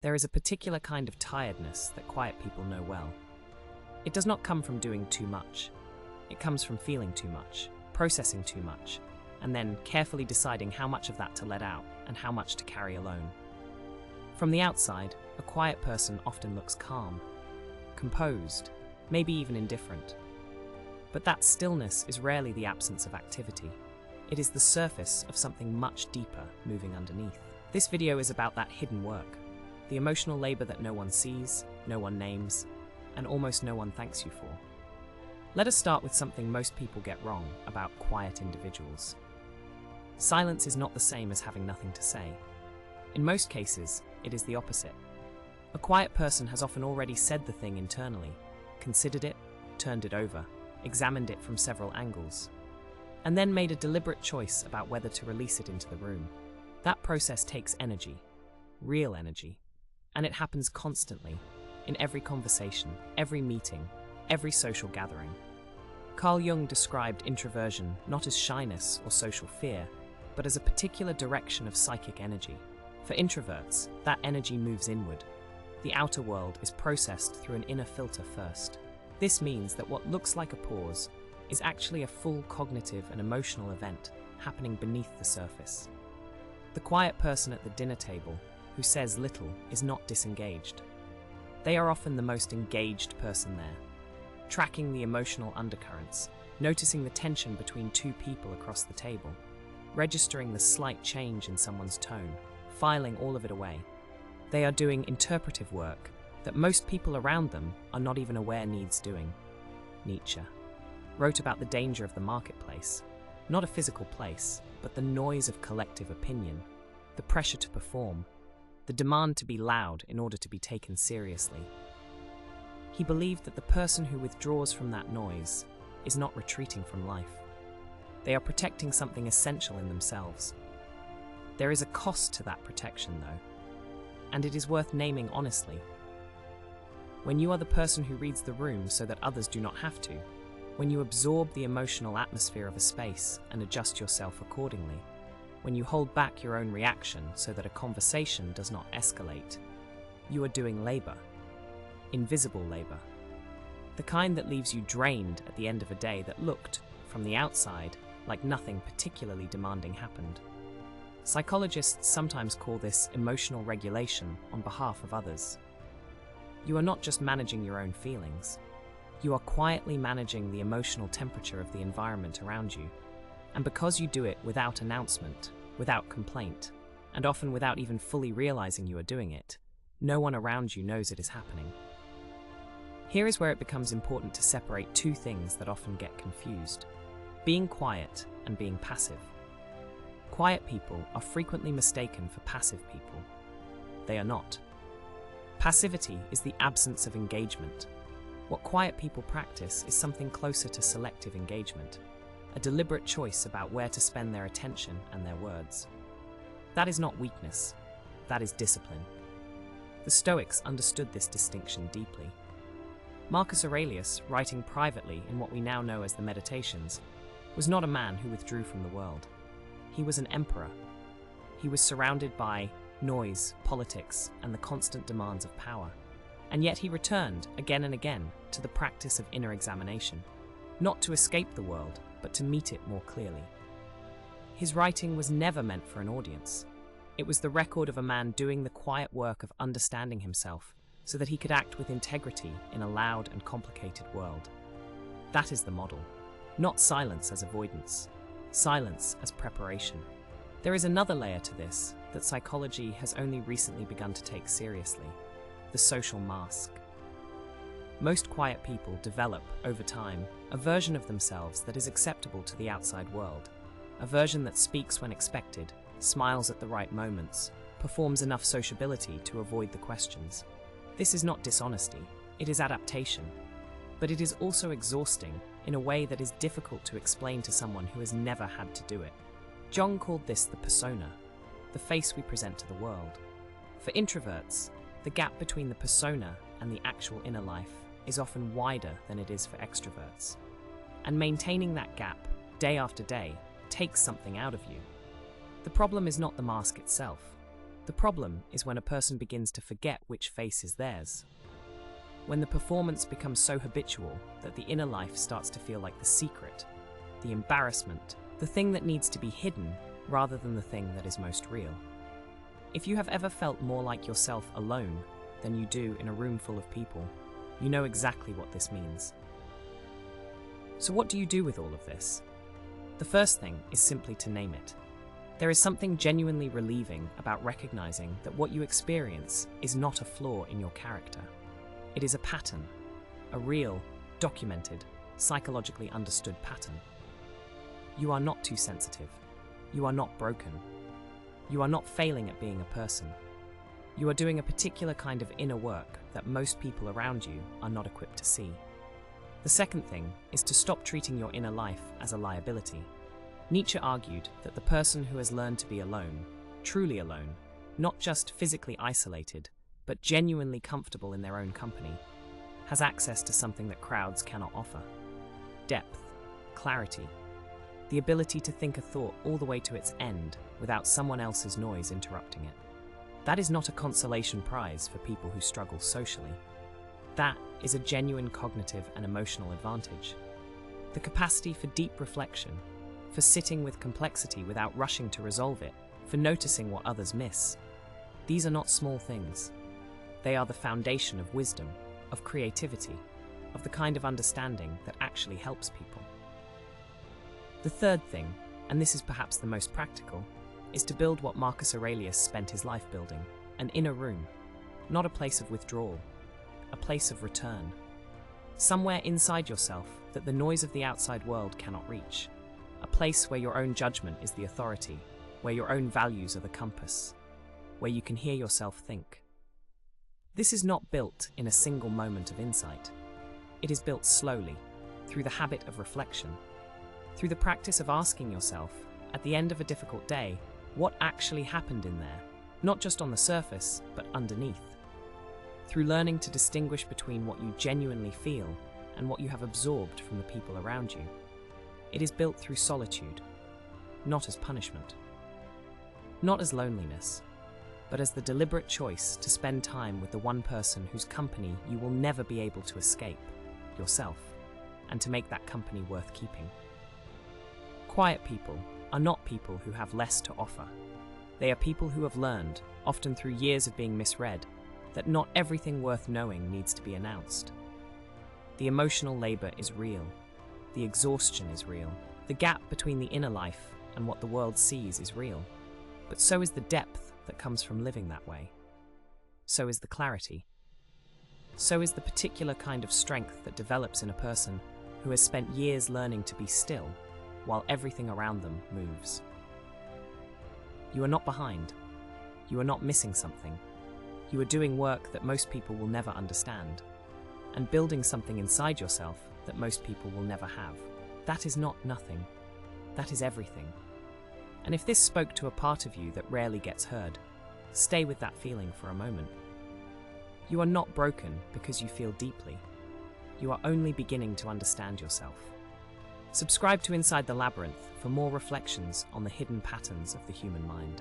There is a particular kind of tiredness that quiet people know well. It does not come from doing too much. It comes from feeling too much, processing too much, and then carefully deciding how much of that to let out and how much to carry alone. From the outside, a quiet person often looks calm, composed, maybe even indifferent. But that stillness is rarely the absence of activity. It is the surface of something much deeper moving underneath. This video is about that hidden work, the emotional labor that no one sees, no one names, and almost no one thanks you for. Let us start with something most people get wrong about quiet individuals. Silence is not the same as having nothing to say. In most cases, it is the opposite. A quiet person has often already said the thing internally, considered it, turned it over, examined it from several angles, and then made a deliberate choice about whether to release it into the room. That process takes energy, real energy, and it happens constantly, in every conversation, every meeting, every social gathering. Carl Jung described introversion not as shyness or social fear, but as a particular direction of psychic energy. For introverts, that energy moves inward. The outer world is processed through an inner filter first. This means that what looks like a pause is actually a full cognitive and emotional event happening beneath the surface. The quiet person at the dinner table who says little is not disengaged. They are often the most engaged person there, tracking the emotional undercurrents, noticing the tension between two people across the table, registering the slight change in someone's tone, filing all of it away. They are doing interpretive work that most people around them are not even aware needs doing. Nietzsche wrote about the danger of the marketplace, not a physical place, but the noise of collective opinion, the pressure to perform, the demand to be loud in order to be taken seriously. He believed that the person who withdraws from that noise is not retreating from life. They are protecting something essential in themselves. There is a cost to that protection, though, and it is worth naming honestly. When you are the person who reads the room so that others do not have to, when you absorb the emotional atmosphere of a space and adjust yourself accordingly, when you hold back your own reaction so that a conversation does not escalate, you are doing labor, invisible labor, the kind that leaves you drained at the end of a day that looked, from the outside, like nothing particularly demanding happened. Psychologists sometimes call this emotional regulation on behalf of others. You are not just managing your own feelings. You are quietly managing the emotional temperature of the environment around you. And because you do it without announcement, without complaint, and often without even fully realizing you are doing it, no one around you knows it is happening. Here is where it becomes important to separate two things that often get confused: being quiet and being passive. Quiet people are frequently mistaken for passive people. They are not. Passivity is the absence of engagement. What quiet people practice is something closer to selective engagement, a deliberate choice about where to spend their attention and their words. That is not weakness, that is discipline. The Stoics understood this distinction deeply. Marcus Aurelius, writing privately in what we now know as the Meditations, was not a man who withdrew from the world. He was an emperor. He was surrounded by noise, politics, and the constant demands of power. And yet he returned again and again to the practice of inner examination, not to escape the world, but to meet it more clearly. His writing was never meant for an audience. It was the record of a man doing the quiet work of understanding himself so that he could act with integrity in a loud and complicated world. That is the model. Not silence as avoidance, silence as preparation. There is another layer to this that psychology has only recently begun to take seriously: the social mask. Most quiet people develop, over time, a version of themselves that is acceptable to the outside world, a version that speaks when expected, smiles at the right moments, performs enough sociability to avoid the questions. This is not dishonesty, it is adaptation, but it is also exhausting in a way that is difficult to explain to someone who has never had to do it. Jung called this the persona, the face we present to the world. For introverts, the gap between the persona and the actual inner life is often wider than it is for extroverts. And maintaining that gap, day after day, takes something out of you. The problem is not the mask itself. The problem is when a person begins to forget which face is theirs. When the performance becomes so habitual that the inner life starts to feel like the secret, the embarrassment, the thing that needs to be hidden rather than the thing that is most real. If you have ever felt more like yourself alone than you do in a room full of people, you know exactly what this means. So what do you do with all of this? The first thing is simply to name it. There is something genuinely relieving about recognizing that what you experience is not a flaw in your character. It is a pattern, a real, documented, psychologically understood pattern. You are not too sensitive. You are not broken. You are not failing at being a person. You are doing a particular kind of inner work that most people around you are not equipped to see. The second thing is to stop treating your inner life as a liability. Nietzsche argued that the person who has learned to be alone, truly alone, not just physically isolated, but genuinely comfortable in their own company, has access to something that crowds cannot offer. Depth, clarity, the ability to think a thought all the way to its end without someone else's noise interrupting it. That is not a consolation prize for people who struggle socially. That is a genuine cognitive and emotional advantage. The capacity for deep reflection, for sitting with complexity without rushing to resolve it, for noticing what others miss. These are not small things. They are the foundation of wisdom, of creativity, of the kind of understanding that actually helps people. The third thing, and this is perhaps the most practical, is to build what Marcus Aurelius spent his life building, an inner room, not a place of withdrawal, a place of return. Somewhere inside yourself that the noise of the outside world cannot reach. A place where your own judgment is the authority, where your own values are the compass, where you can hear yourself think. This is not built in a single moment of insight. It is built slowly, through the habit of reflection, through the practice of asking yourself, at the end of a difficult day, what actually happened in there, not just on the surface, but underneath. Through learning to distinguish between what you genuinely feel and what you have absorbed from the people around you. It is built through solitude, not as punishment, not as loneliness, but as the deliberate choice to spend time with the one person whose company you will never be able to escape, yourself, and to make that company worth keeping. Quiet people are not people who have less to offer. They are people who have learned, often through years of being misread, that not everything worth knowing needs to be announced. The emotional labor is real. The exhaustion is real. The gap between the inner life and what the world sees is real. But so is the depth that comes from living that way. So is the clarity. So is the particular kind of strength that develops in a person who has spent years learning to be still while everything around them moves. You are not behind. You are not missing something. You are doing work that most people will never understand, and building something inside yourself that most people will never have. That is not nothing. That is everything. And if this spoke to a part of you that rarely gets heard, stay with that feeling for a moment. You are not broken because you feel deeply. You are only beginning to understand yourself. Subscribe to Inside the Labyrinth for more reflections on the hidden patterns of the human mind.